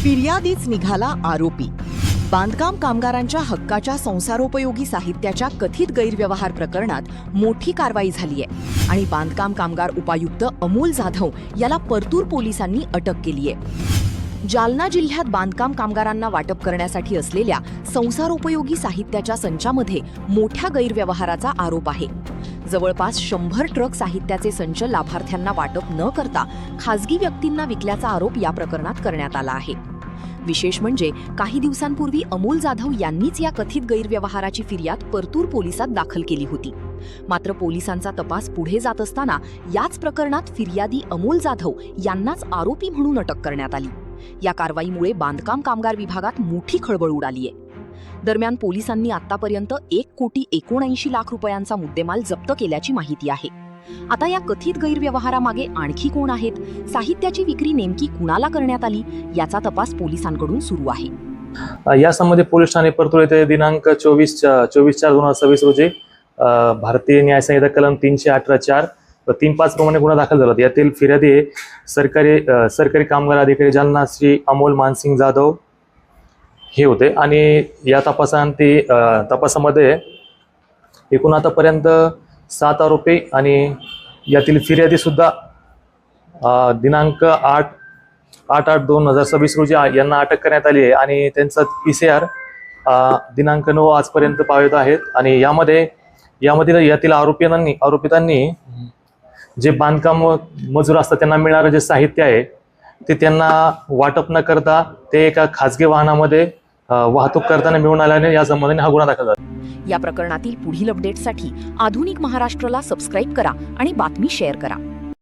फिर्यादीच निघाला आरोपी। बांधकाम कामगारांच्या हक्काच्या संसारोपयोगी साहित्याच्या कथित गैरव्यवहार प्रकरणात मोठी कारवाई झाली आहे आणि बांधकाम कामगार उपायुक्त अमोल जाधव याला परतूर पोलिसांनी अटक केली आहे। जालना जिल्ह्यात बांधकाम कामगारांना वाटप करण्यासाठी असलेल्या संसारोपयोगी साहित्याच्या संचामध्ये मोठ्या गैरव्यवहाराचा आरोप आहे। जवळपास 100 ट्रक साहित्याचे संच लाभार्थ्यांना वाटप न करता खासगी व्यक्तींना विकल्याचा आरोप या प्रकरणात करण्यात आला आहे। विशेष म्हणजे काही दिवसांपूर्वी अमोल जाधव यांनीच या कथित गैरव्यवहाराची फिर्याद परतूर पोलिसात दाखल केली होती। मात्र पोलिसांचा तपास पुढे जात असताना याच प्रकरणात फिर्यादी अमोल जाधव यांनाच आरोपी म्हणून अटक करण्यात आली। या कारवाईमुळे बांधकाम कामगार विभागात मोठी खळबळ उडाली आहे। दरम्यान पोलिसांनी आतापर्यंत 1,79,00,000 रुपयांचा मुद्देमाल जप्त केल्याची माहिती आहे। आता या कथित गैरव्यवहारामागे आणखी कोण आहेत, साहित्याची विक्री नेमकी कुणाला करण्यात आली, याचा तपास पोलिसांकडून सुरू आहे। यासंबंधी पोलीस ठाणे परतूर येथे दिनांक 24/4/2026 रोजी भारतीय न्याय संहिता कलम 318(4) व 3(5) प्रमाणे गुन्हा दाखल झाला। यातील फिर्यादी सरकारी कामगार अधिकारी जालना श्री अमोल मानसिंग जाधव हे होते आणि या तपासामध्ये एकूण आतापर्यंत 7 आरोपी आणि यातील फिर्यादी सुद्धा दिनांक 8/8/2026 रोजी यांना अटक करण्यात आली आहे आणि त्यांचा PCR दिनांक 9 आजपर्यंत पावत आहेत। आणि यातील आरोपितांनी जे बांधकाम मजूर असतात त्यांना मिळणारे जे साहित्य आहे ते त्यांना वाटप न करता ते एका खासगी वाहनामध्ये वाहतूक करताना मिळून आल्याने या संबंधाने हा गुन्हा दाखल झाला। या प्रकरणातील पुढील अपडेटसाठी आधुनिक महाराष्ट्राला सबस्क्राईब करा आणि बातमी शेअर करा।